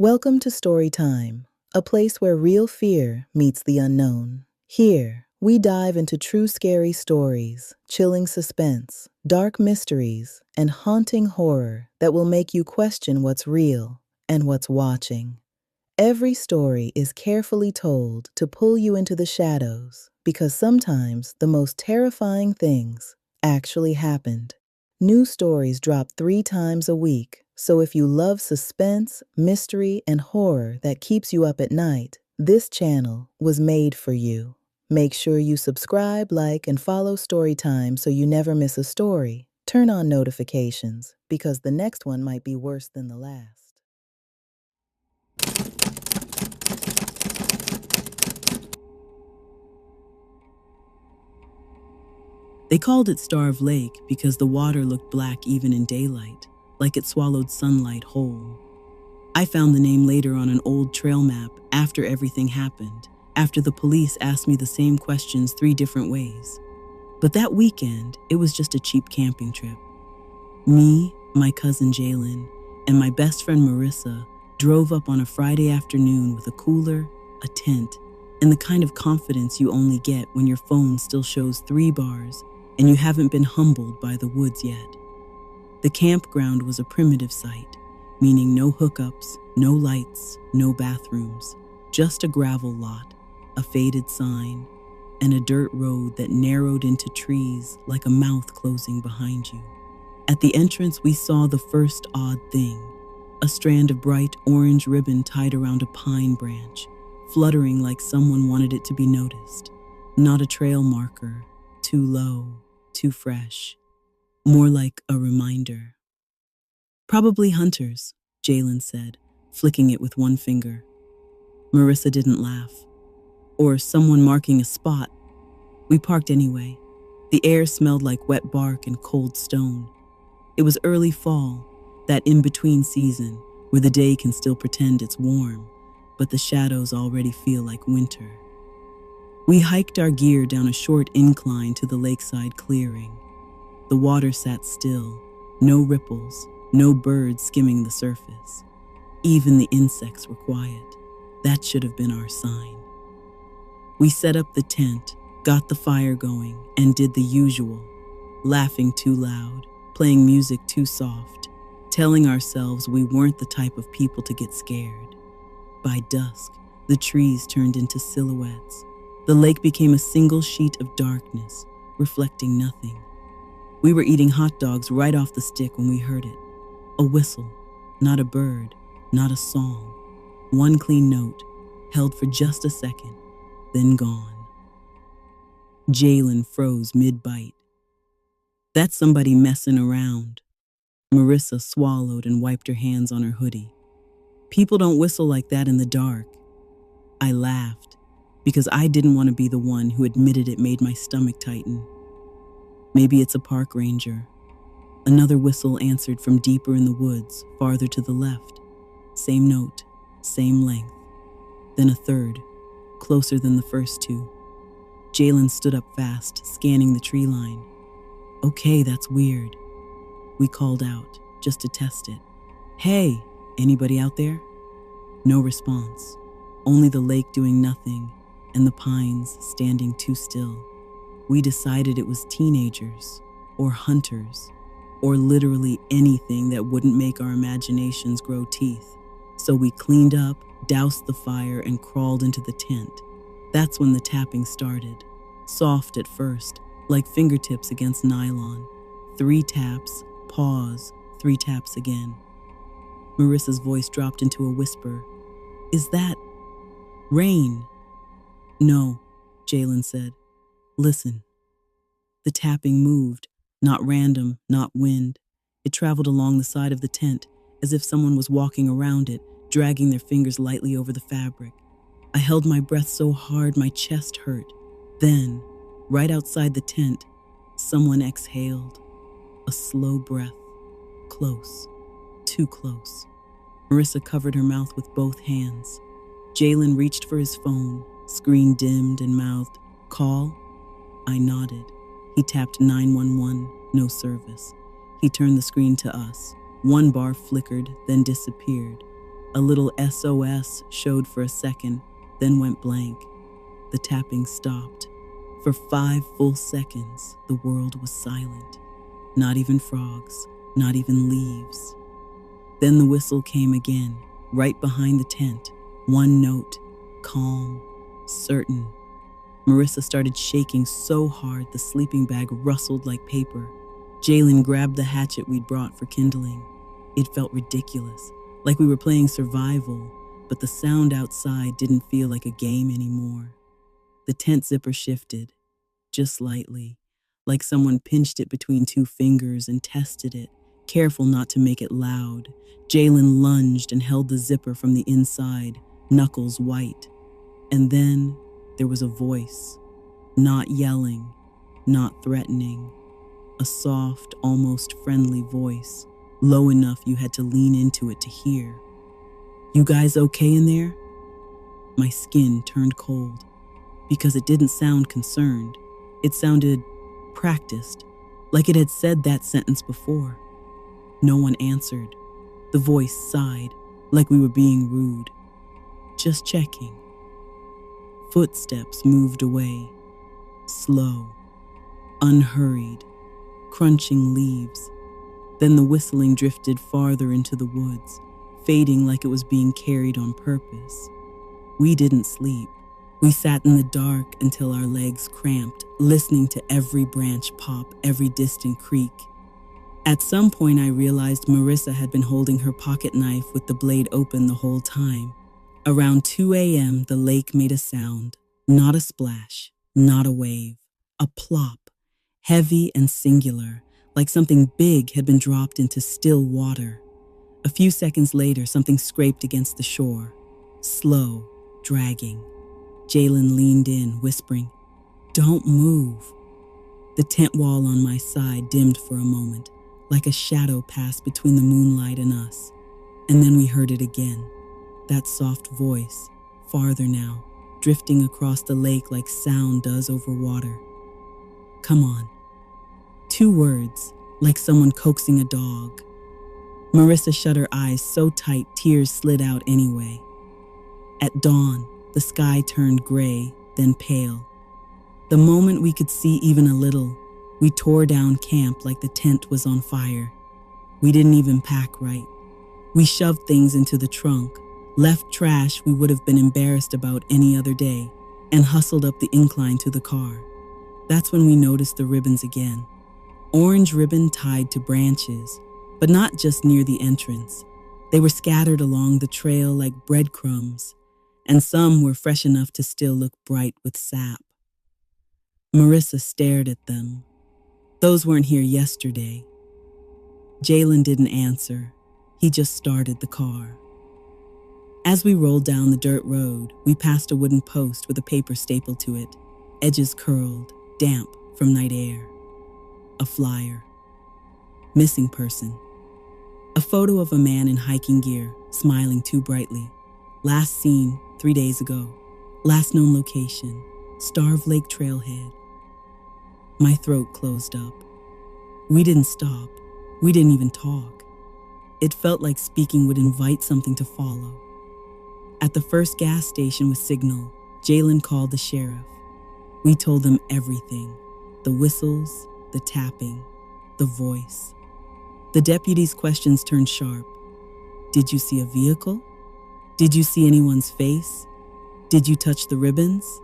Welcome to Story Time, a place where real fear meets the unknown. Here, we dive into true scary stories, chilling suspense, dark mysteries, and haunting horror that will make you question what's real and what's watching. Every story is carefully told to pull you into the shadows because sometimes the most terrifying things actually happened. New stories drop 3 times a week, so if you love suspense, mystery, and horror that keeps you up at night, this channel was made for you. Make sure you subscribe, like, and follow Storytime so you never miss a story. Turn on notifications because the next one might be worse than the last. They called it Starved Lake because the water looked black even in daylight, like it swallowed sunlight whole. I found the name later on an old trail map after everything happened, after the police asked me the same questions 3 different ways. But that weekend, it was just a cheap camping trip. Me, my cousin Jalen, and my best friend Marissa drove up on a Friday afternoon with a cooler, a tent, and the kind of confidence you only get when your phone still shows 3 bars and you haven't been humbled by the woods yet. The campground was a primitive site, meaning no hookups, no lights, no bathrooms, just a gravel lot, a faded sign, and a dirt road that narrowed into trees like a mouth closing behind you. At the entrance, we saw the first odd thing, a strand of bright orange ribbon tied around a pine branch, fluttering like someone wanted it to be noticed. Not a trail marker, too low, too fresh, more like a reminder. Probably hunters, Jalen said, flicking it with one finger. Marissa didn't laugh. Or someone marking a spot. We parked anyway. The air smelled like wet bark and cold stone. It was early fall, that in-between season where the day can still pretend it's warm, but the shadows already feel like winter. We hiked our gear down a short incline to the lakeside clearing. The water sat still, no ripples, no birds skimming the surface. Even the insects were quiet. That should have been our sign. We set up the tent, got the fire going, and did the usual, laughing too loud, playing music too soft, telling ourselves we weren't the type of people to get scared. By dusk, the trees turned into silhouettes. The lake became a single sheet of darkness, reflecting nothing. We were eating hot dogs right off the stick when we heard it. A whistle, not a bird, not a song. One clean note, held for just a second, then gone. Jalen froze mid-bite. That's somebody messing around. Marissa swallowed and wiped her hands on her hoodie. People don't whistle like that in the dark. I laughed, because I didn't want to be the one who admitted it made my stomach tighten. Maybe it's a park ranger. Another whistle answered from deeper in the woods, farther to the left. Same note, same length. Then a third, closer than the first 2. Jalen stood up fast, scanning the tree line. Okay, that's weird. We called out, just to test it. Hey, anybody out there? No response. Only the lake doing nothing, and the pines standing too still. We decided it was teenagers, or hunters, or literally anything that wouldn't make our imaginations grow teeth. So we cleaned up, doused the fire, and crawled into the tent. That's when the tapping started. Soft at first, like fingertips against nylon. 3 taps, pause, 3 taps again. Marissa's voice dropped into a whisper. Is that rain? No, Jalen said. Listen. The tapping moved, not random, not wind. It traveled along the side of the tent, as if someone was walking around it, dragging their fingers lightly over the fabric. I held my breath so hard my chest hurt. Then, right outside the tent, someone exhaled. A slow breath. Close. Too close. Marissa covered her mouth with both hands. Jalen reached for his phone, screen dimmed and mouthed, "Call?" I nodded. He tapped 911, no service. He turned the screen to us. 1 bar flickered, then disappeared. A little SOS showed for a second, then went blank. The tapping stopped. For 5 full seconds, the world was silent. Not even frogs, not even leaves. Then the whistle came again, right behind the tent. One note, calm, certain. Marissa started shaking so hard the sleeping bag rustled like paper. Jalen grabbed the hatchet we'd brought for kindling. It felt ridiculous, like we were playing survival, but the sound outside didn't feel like a game anymore. The tent zipper shifted, just lightly, like someone pinched it between 2 fingers and tested it, careful not to make it loud. Jalen lunged and held the zipper from the inside, knuckles white. And then there was a voice, not yelling, not threatening, a soft, almost friendly voice, low enough you had to lean into it to hear. "You guys okay in there?" My skin turned cold, because it didn't sound concerned. It sounded practiced, like it had said that sentence before. No one answered. The voice sighed, like we were being rude. "Just checking." Footsteps moved away, slow, unhurried, crunching leaves. Then the whistling drifted farther into the woods, fading like it was being carried on purpose. We didn't sleep. We sat in the dark until our legs cramped, listening to every branch pop, every distant creak. At some point, I realized Marissa had been holding her pocket knife with the blade open the whole time. Around 2 a.m., the lake made a sound. Not a splash, not a wave. A plop, heavy and singular, like something big had been dropped into still water. A few seconds later, something scraped against the shore. Slow, dragging. Jalen leaned in, whispering, "Don't move." The tent wall on my side dimmed for a moment, like a shadow passed between the moonlight and us. And then we heard it again. That soft voice, farther now, drifting across the lake like sound does over water. "Come on." 2 words, like someone coaxing a dog. Marissa shut her eyes so tight tears slid out anyway. At dawn, the sky turned gray, then pale. The moment we could see even a little, we tore down camp like the tent was on fire. We didn't even pack right. We shoved things into the trunk, left trash we would have been embarrassed about any other day, and hustled up the incline to the car. That's when we noticed the ribbons again. Orange ribbon tied to branches, but not just near the entrance. They were scattered along the trail like breadcrumbs, and some were fresh enough to still look bright with sap. Marissa stared at them. "Those weren't here yesterday." Jalen didn't answer. He just started the car. As we rolled down the dirt road, we passed a wooden post with a paper stapled to it, edges curled, damp from night air. A flyer. Missing person. A photo of a man in hiking gear, smiling too brightly. Last seen 3 days ago. Last known location, Starve Lake Trailhead. My throat closed up. We didn't stop. We didn't even talk. It felt like speaking would invite something to follow. At the first gas station with signal, Jalen called the sheriff. We told them everything. The whistles, the tapping, the voice. The deputy's questions turned sharp. "Did you see a vehicle? Did you see anyone's face? Did you touch the ribbons?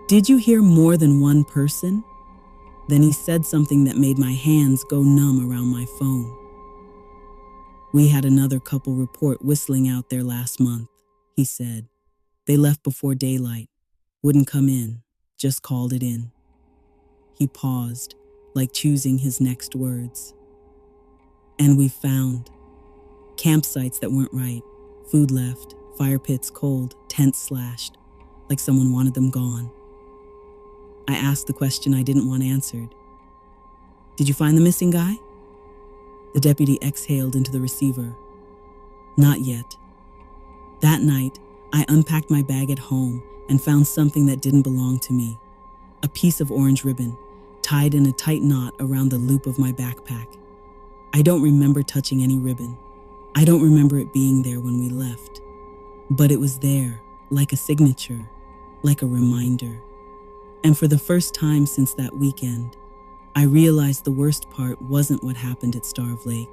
Did you hear more than one person?" Then he said something that made my hands go numb around my phone. "We had another couple report whistling out there last month," he said. "They left before daylight, wouldn't come in, just called it in." He paused, like choosing his next words. "And we found campsites that weren't right, food left, fire pits cold, tents slashed, like someone wanted them gone." I asked the question I didn't want answered. "Did you find the missing guy?" The deputy exhaled into the receiver. "Not yet." That night, I unpacked my bag at home and found something that didn't belong to me. A piece of orange ribbon, tied in a tight knot around the loop of my backpack. I don't remember touching any ribbon. I don't remember it being there when we left, but it was there, like a signature, like a reminder. And for the first time since that weekend, I realized the worst part wasn't what happened at Starve Lake.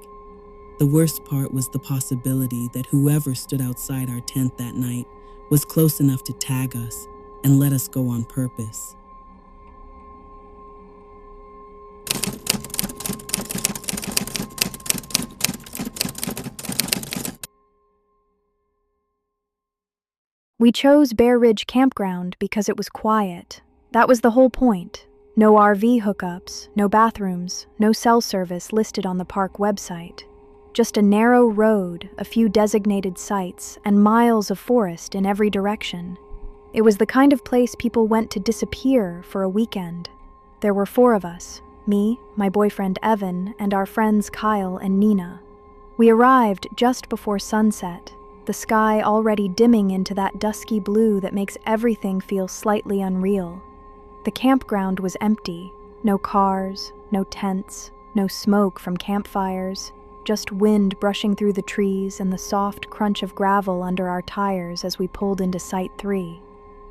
The worst part was the possibility that whoever stood outside our tent that night was close enough to tag us and let us go on purpose. We chose Bear Ridge Campground because it was quiet. That was the whole point. No RV hookups, no bathrooms, no cell service listed on the park website. Just a narrow road, a few designated sites, and miles of forest in every direction. It was the kind of place people went to disappear for a weekend. There were 4 of us, me, my boyfriend Evan, and our friends Kyle and Nina. We arrived just before sunset, the sky already dimming into that dusky blue that makes everything feel slightly unreal. The campground was empty. No cars, no tents, no smoke from campfires, just wind brushing through the trees and the soft crunch of gravel under our tires as we pulled into Site 3.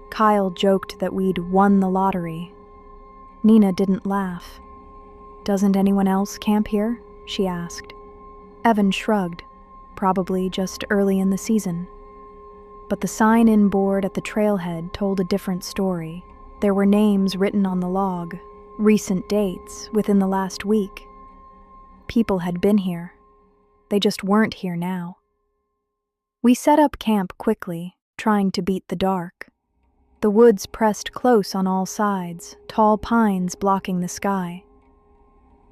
Kyle joked that we'd won the lottery. Nina didn't laugh. "Doesn't anyone else camp here?" she asked. Evan shrugged. Probably just early in the season. But the sign-in board at the trailhead told a different story. There were names written on the log, recent dates within the last week. People had been here. They just weren't here now. We set up camp quickly, trying to beat the dark. The woods pressed close on all sides, tall pines blocking the sky.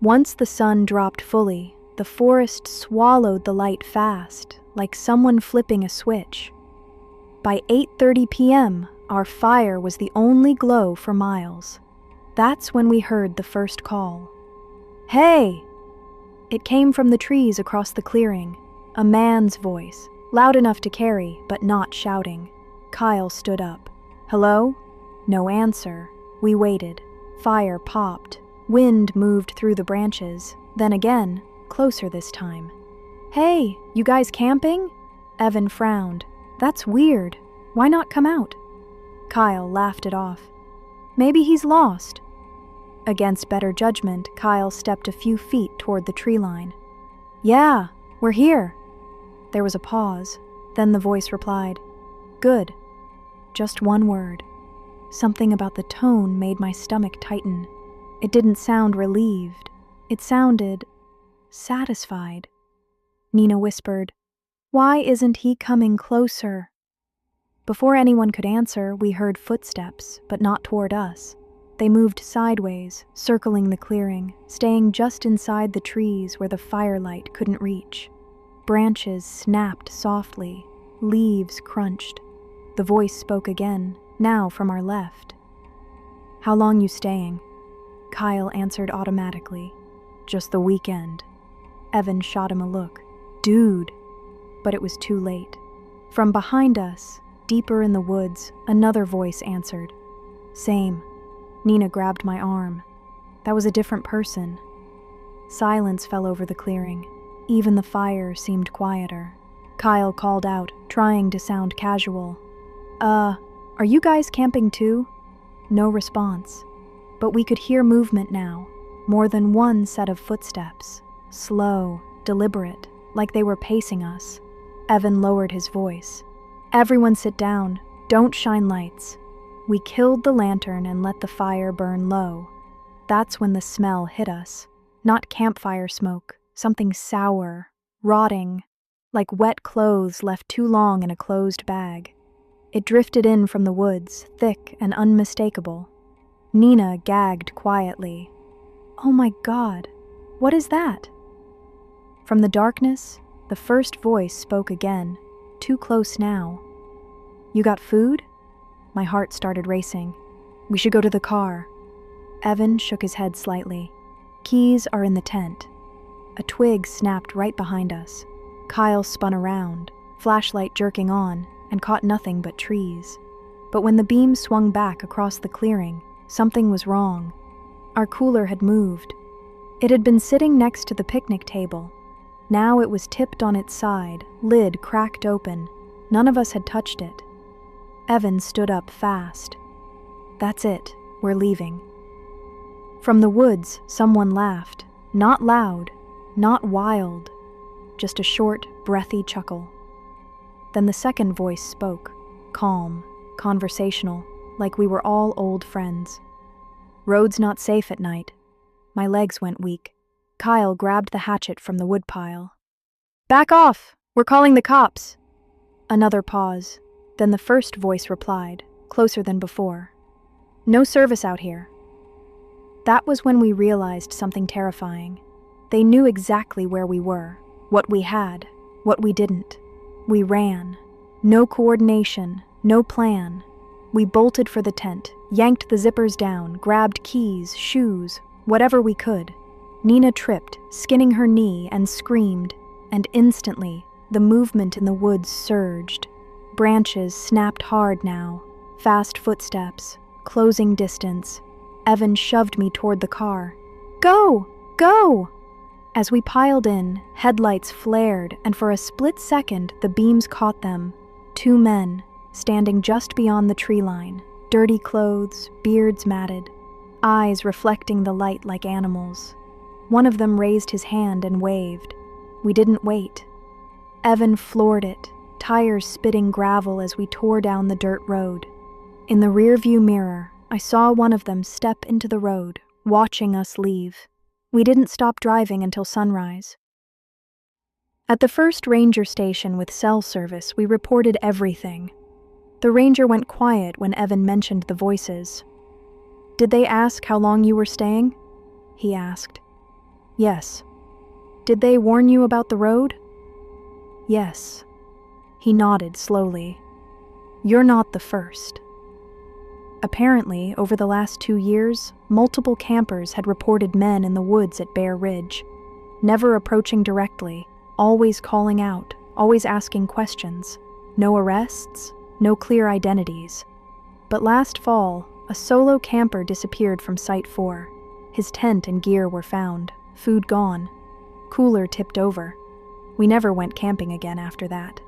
Once the sun dropped fully, the forest swallowed the light fast, like someone flipping a switch. By 8:30 p.m., our fire was the only glow for miles. That's when we heard the first call. "Hey!" It came from the trees across the clearing, a man's voice, loud enough to carry, but not shouting. Kyle stood up. "Hello?" No answer. We waited. Fire popped. Wind moved through the branches. Then again, closer this time. "Hey, you guys camping?" Evan frowned. "That's weird. Why not come out?" Kyle laughed it off. "Maybe he's lost." Against better judgment, Kyle stepped a few feet toward the tree line. "Yeah, we're here." There was a pause. Then the voice replied, "Good." Just one word. Something about the tone made my stomach tighten. It didn't sound relieved. It sounded satisfied. Nina whispered, "Why isn't he coming closer?" Before anyone could answer, we heard footsteps, but not toward us. They moved sideways, circling the clearing, staying just inside the trees where the firelight couldn't reach. Branches snapped softly, leaves crunched. The voice spoke again, now from our left. "How long you staying?" Kyle answered automatically. "Just the weekend." Evan shot him a look. "Dude." But it was too late. From behind us, deeper in the woods, another voice answered. "Same." Nina grabbed my arm. That was a different person. Silence fell over the clearing. Even the fire seemed quieter. Kyle called out, trying to sound casual. Are you guys camping too?" No response. But we could hear movement now. More than one set of footsteps. Slow, deliberate, like they were pacing us. Evan lowered his voice. "Everyone sit down. Don't shine lights." We killed the lantern and let the fire burn low. That's when the smell hit us. Not campfire smoke, something sour, rotting, like wet clothes left too long in a closed bag. It drifted in from the woods, thick and unmistakable. Nina gagged quietly. "Oh my God, what is that?" From the darkness, the first voice spoke again, too close now. "You got food?" My heart started racing. "We should go to the car." Evan shook his head slightly. "Keys are in the tent." A twig snapped right behind us. Kyle spun around, flashlight jerking on, and caught nothing but trees. But when the beam swung back across the clearing, something was wrong. Our cooler had moved. It had been sitting next to the picnic table. Now it was tipped on its side, lid cracked open. None of us had touched it. Evan stood up fast. "That's it, we're leaving." From the woods, someone laughed. Not loud, not wild, just a short, breathy chuckle. Then the second voice spoke, calm, conversational, like we were all old friends. "Road's not safe at night." My legs went weak. Kyle grabbed the hatchet from the woodpile. "Back off! We're calling the cops!" Another pause. Then the first voice replied, closer than before. "No service out here." That was when we realized something terrifying. They knew exactly where we were, what we had, what we didn't. We ran. No coordination, no plan. We bolted for the tent, yanked the zippers down, grabbed keys, shoes, whatever we could. Nina tripped, skinning her knee, and screamed, and instantly, the movement in the woods surged. Branches snapped hard now, fast footsteps, closing distance. Evan shoved me toward the car. "Go! Go!" As we piled in, headlights flared, and for a split second the beams caught them. 2 men, standing just beyond the tree line, dirty clothes, beards matted, eyes reflecting the light like animals. One of them raised his hand and waved. We didn't wait. Evan floored it, tires spitting gravel as we tore down the dirt road. In the rearview mirror, I saw one of them step into the road, watching us leave. We didn't stop driving until sunrise. At the first ranger station with cell service, we reported everything. The ranger went quiet when Evan mentioned the voices. "Did they ask how long you were staying?" he asked. "Yes." "Did they warn you about the road?" "Yes." He nodded slowly. "You're not the first." Apparently, over the last 2 years, multiple campers had reported men in the woods at Bear Ridge, never approaching directly, always calling out, always asking questions. No arrests, no clear identities. But last fall, a solo camper disappeared from Site 4. His tent and gear were found, food gone, cooler tipped over. We never went camping again after that.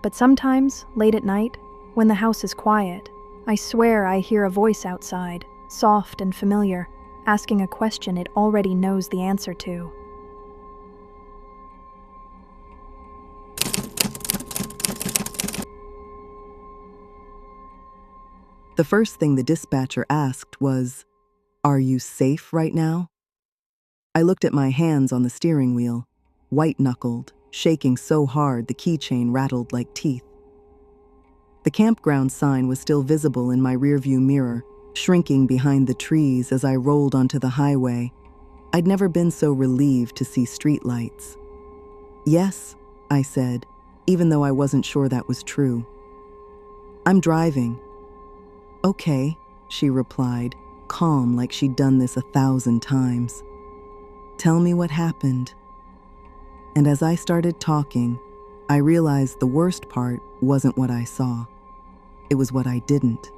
But sometimes, late at night, when the house is quiet, I swear I hear a voice outside, soft and familiar, asking a question it already knows the answer to. The first thing the dispatcher asked was, "Are you safe right now?" I looked at my hands on the steering wheel, white-knuckled, shaking so hard the keychain rattled like teeth. The campground sign was still visible in my rearview mirror, shrinking behind the trees as I rolled onto the highway. I'd never been so relieved to see streetlights. "Yes," I said, even though I wasn't sure that was true. "I'm driving." "Okay," she replied, calm like she'd done this 1,000 times. "Tell me what happened." And as I started talking, I realized the worst part wasn't what I saw. It was what I didn't.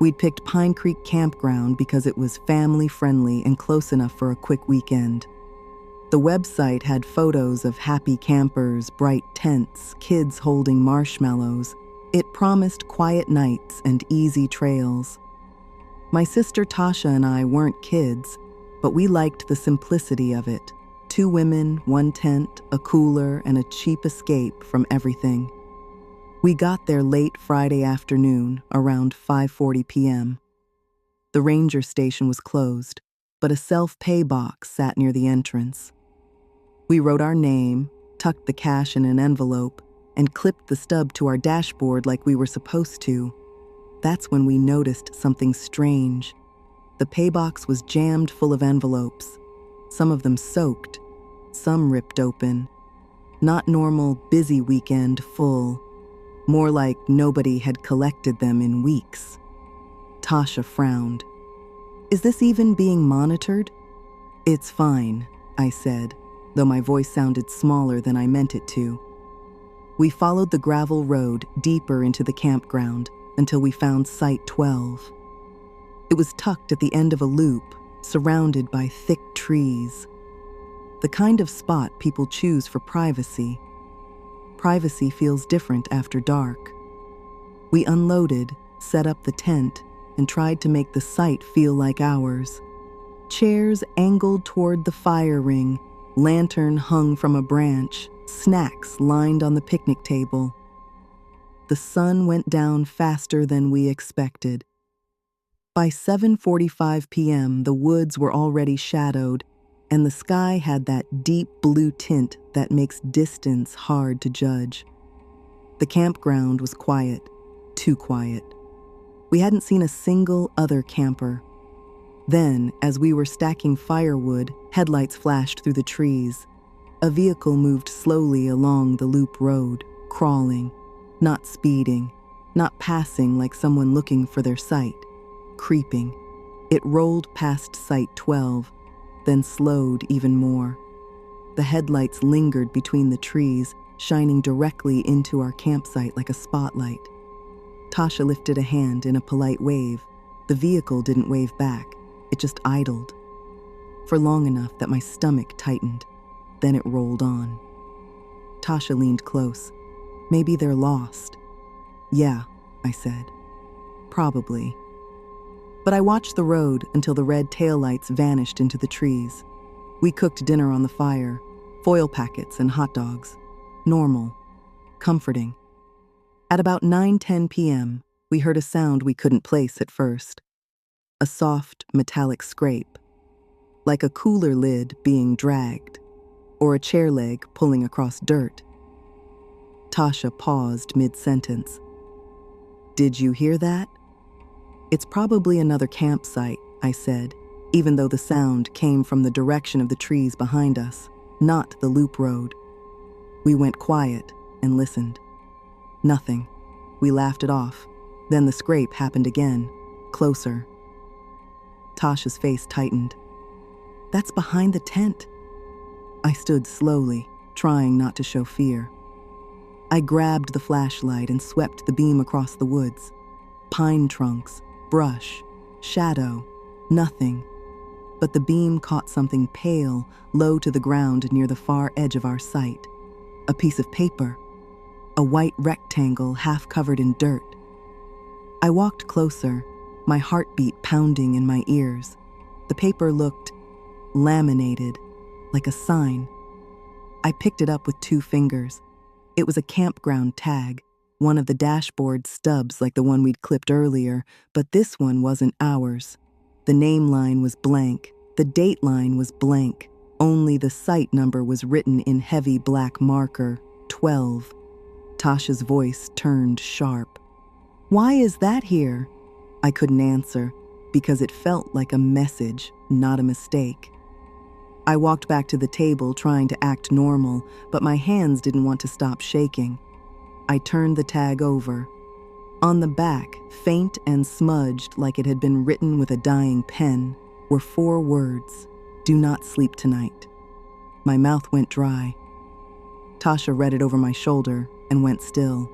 We'd picked Pine Creek Campground because it was family-friendly and close enough for a quick weekend. The website had photos of happy campers, bright tents, kids holding marshmallows. It promised quiet nights and easy trails. My sister Tasha and I weren't kids, but we liked the simplicity of it. 2 women, 1 tent, a cooler, and a cheap escape from everything. We got there late Friday afternoon, around 5:40 p.m. The ranger station was closed, but a self-pay box sat near the entrance. We wrote our name, tucked the cash in an envelope, and clipped the stub to our dashboard like we were supposed to. That's when we noticed something strange. The pay box was jammed full of envelopes, some of them soaked, some ripped open. Not normal, busy weekend full. More like nobody had collected them in weeks. Tasha frowned. "Is this even being monitored?" "It's fine," I said, though my voice sounded smaller than I meant it to. We followed the gravel road deeper into the campground until we found Site 12. It was tucked at the end of a loop, surrounded by thick trees. The kind of spot people choose for privacy. Privacy feels different after dark. We unloaded, set up the tent, and tried to make the site feel like ours. Chairs angled toward the fire ring, lantern hung from a branch, snacks lined on the picnic table. The sun went down faster than we expected. By 7:45 p.m., the woods were already shadowed, and the sky had that deep blue tint that makes distance hard to judge. The campground was quiet, too quiet. We hadn't seen a single other camper. Then, as we were stacking firewood, headlights flashed through the trees. A vehicle moved slowly along the loop road, crawling, not speeding, not passing like someone looking for their sight, creeping. It rolled past Site 12, then slowed even more. The headlights lingered between the trees, shining directly into our campsite like a spotlight. Tasha lifted a hand in a polite wave. The vehicle didn't wave back. It just idled. For long enough that my stomach tightened. Then it rolled on. Tasha leaned close. Maybe they're lost. Yeah, I said. Probably. But I watched the road until the red taillights vanished into the trees. We cooked dinner on the fire, foil packets and hot dogs. Normal. Comforting. At about 9:10 p.m., we heard a sound we couldn't place at first. A soft, metallic scrape. Like a cooler lid being dragged, or a chair leg pulling across dirt. Tasha paused mid-sentence. Did you hear that? It's probably another campsite, I said, even though the sound came from the direction of the trees behind us, not the loop road. We went quiet and listened. Nothing. We laughed it off. Then the scrape happened again, closer. Tasha's face tightened. That's behind the tent. I stood slowly, trying not to show fear. I grabbed the flashlight and swept the beam across the woods. Pine trunks, brush, shadow, nothing. But the beam caught something pale, low to the ground near the far edge of our sight. A piece of paper. A white rectangle half covered in dirt. I walked closer, my heartbeat pounding in my ears. The paper looked laminated, like a sign. I picked it up with 2 fingers. It was a campground tag, one of the dashboard stubs like the one we'd clipped earlier, but this one wasn't ours. The name line was blank, the date line was blank, only the site number was written in heavy black marker, 12. Tasha's voice turned sharp. Why is that here? I couldn't answer, because it felt like a message, not a mistake. I walked back to the table trying to act normal, but my hands didn't want to stop shaking. I turned the tag over. On the back, faint and smudged like it had been written with a dying pen, were 4 words, "Do not sleep tonight." My mouth went dry. Tasha read it over my shoulder and went still.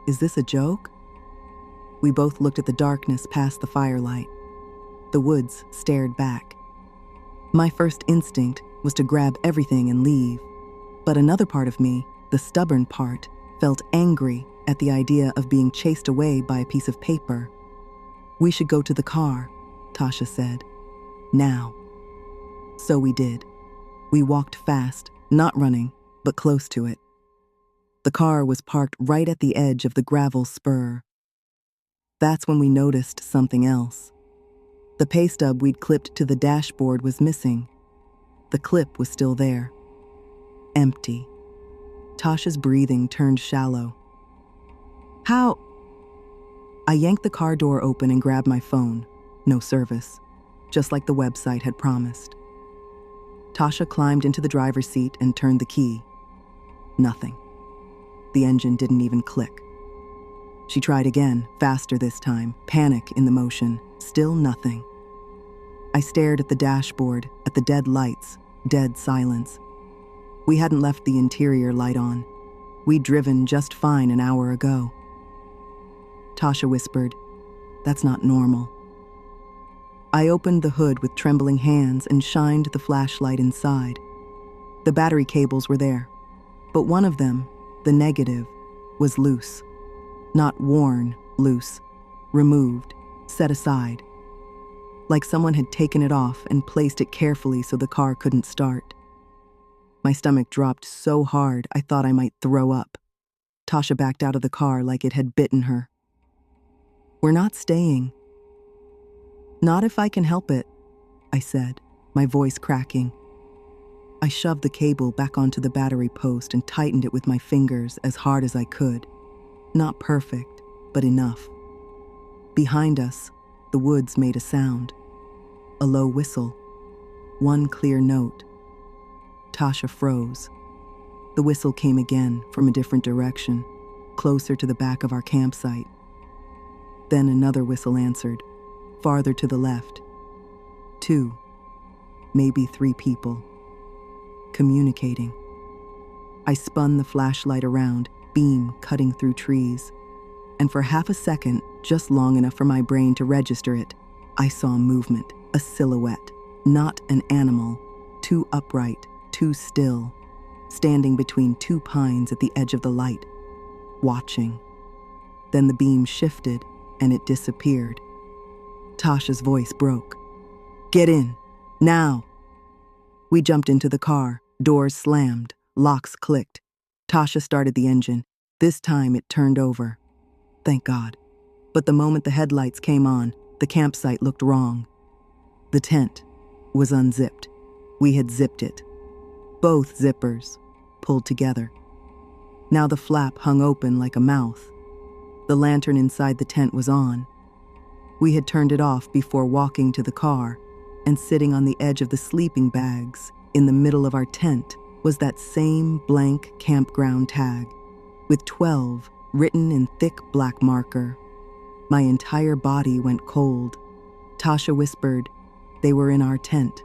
Is this a joke? We both looked at the darkness past the firelight. The woods stared back. My first instinct was to grab everything and leave, but another part of me, the stubborn part, felt angry at the idea of being chased away by a piece of paper. We should go to the car, Tasha said. Now. So we did. We walked fast, not running, but close to it. The car was parked right at the edge of the gravel spur. That's when we noticed something else. The pay stub we'd clipped to the dashboard was missing. The clip was still there. Empty. Tasha's breathing turned shallow. How? I yanked the car door open and grabbed my phone. No service, just like the website had promised. Tasha climbed into the driver's seat and turned the key. Nothing. The engine didn't even click. She tried again, faster this time, panic in the motion, still nothing. I stared at the dashboard, at the dead lights, dead silence. We hadn't left the interior light on. We'd driven just fine an hour ago. Tasha whispered, "That's not normal." I opened the hood with trembling hands and shined the flashlight inside. The battery cables were there, but one of them, the negative, was loose. Not worn, loose. Removed, set aside. Like someone had taken it off and placed it carefully so the car couldn't start. My stomach dropped so hard I thought I might throw up. Tasha backed out of the car like it had bitten her. "We're not staying." "Not if I can help it," I said, my voice cracking. I shoved the cable back onto the battery post and tightened it with my fingers as hard as I could. Not perfect, but enough. Behind us, the woods made a sound. A low whistle. One clear note. Tasha froze. The whistle came again from a different direction, closer to the back of our campsite. Then another whistle answered, farther to the left. 2, maybe 3 people. Communicating. I spun the flashlight around, beam cutting through trees. And for half a second, just long enough for my brain to register it, I saw movement, a silhouette, not an animal, too upright, too still, standing between 2 pines at the edge of the light, watching. Then the beam shifted and it disappeared. Tasha's voice broke. "Get in, now!" We jumped into the car, doors slammed, locks clicked. Tasha started the engine. This time it turned over. Thank God. But the moment the headlights came on, the campsite looked wrong. The tent was unzipped. We had zipped it. Both zippers pulled together. Now the flap hung open like a mouth. The lantern inside the tent was on. We had turned it off before walking to the car, and sitting on the edge of the sleeping bags, in the middle of our tent, was that same blank campground tag, with 12 written in thick black marker. My entire body went cold. Tasha whispered, "They were in our tent."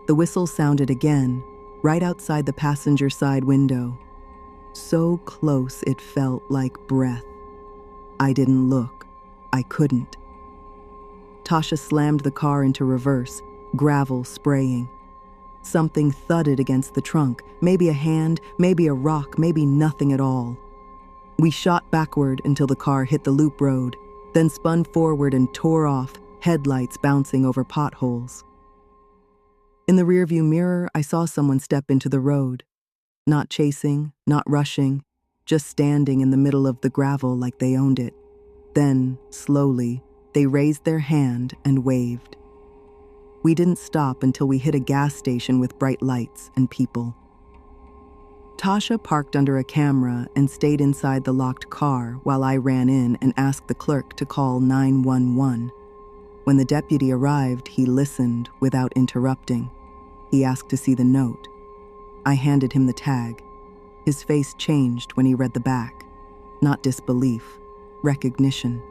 The whistle sounded again, right outside the passenger side window. So close it felt like breath. I didn't look. I couldn't. Tasha slammed the car into reverse, gravel spraying. Something thudded against the trunk, maybe a hand, maybe a rock, maybe nothing at all. We shot backward until the car hit the loop road, then spun forward and tore off, headlights bouncing over potholes. In the rearview mirror, I saw someone step into the road. Not chasing, not rushing, just standing in the middle of the gravel like they owned it. Then, slowly, they raised their hand and waved. We didn't stop until we hit a gas station with bright lights and people. Tasha parked under a camera and stayed inside the locked car while I ran in and asked the clerk to call 911. When the deputy arrived, he listened without interrupting. He asked to see the note. I handed him the tag. His face changed when he read the back. Not disbelief, recognition.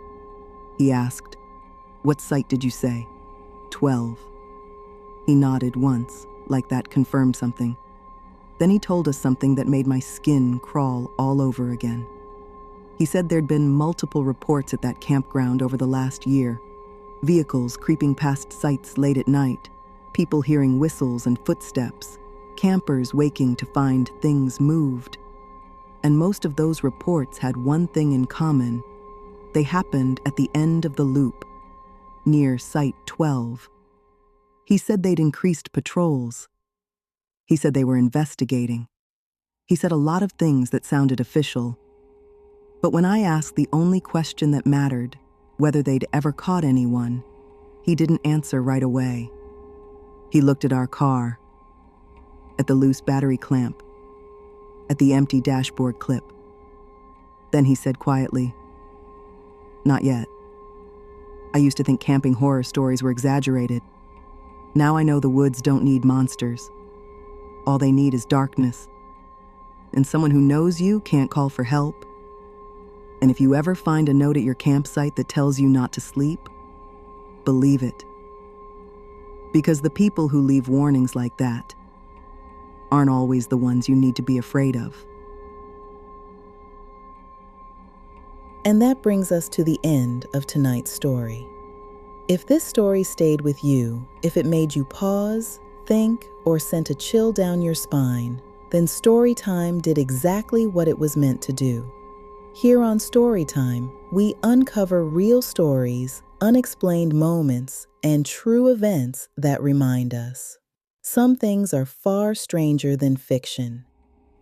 He asked, "What site did you say?" 12. He nodded once, like that confirmed something. Then he told us something that made my skin crawl all over again. He said there'd been multiple reports at that campground over the last year. Vehicles creeping past sites late at night, people hearing whistles and footsteps, campers waking to find things moved. And most of those reports had one thing in common. They happened at the end of the loop, near Site 12. He said they'd increased patrols. He said they were investigating. He said a lot of things that sounded official. But when I asked the only question that mattered, whether they'd ever caught anyone, he didn't answer right away. He looked at our car, at the loose battery clamp, at the empty dashboard clip. Then he said quietly, "Not yet. I used to think camping horror stories were exaggerated. Now I know the woods don't need monsters. All they need is darkness. And someone who knows you can't call for help. And if you ever find a note at your campsite that tells you not to sleep, believe it. Because the people who leave warnings like that aren't always the ones you need to be afraid of." And that brings us to the end of tonight's story. If this story stayed with you, if it made you pause, think, or sent a chill down your spine, then Storytime did exactly what it was meant to do. Here on Storytime, we uncover real stories, unexplained moments, and true events that remind us. Some things are far stranger than fiction.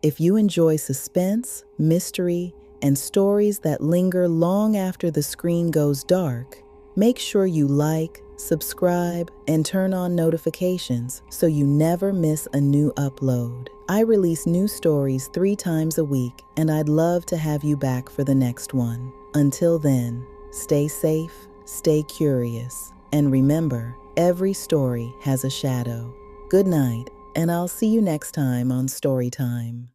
If you enjoy suspense, mystery, and stories that linger long after the screen goes dark, make sure you like, subscribe, and turn on notifications so you never miss a new upload. I release new stories 3 times a week, and I'd love to have you back for the next one. Until then, stay safe, stay curious, and remember, every story has a shadow. Good night, and I'll see you next time on Storytime.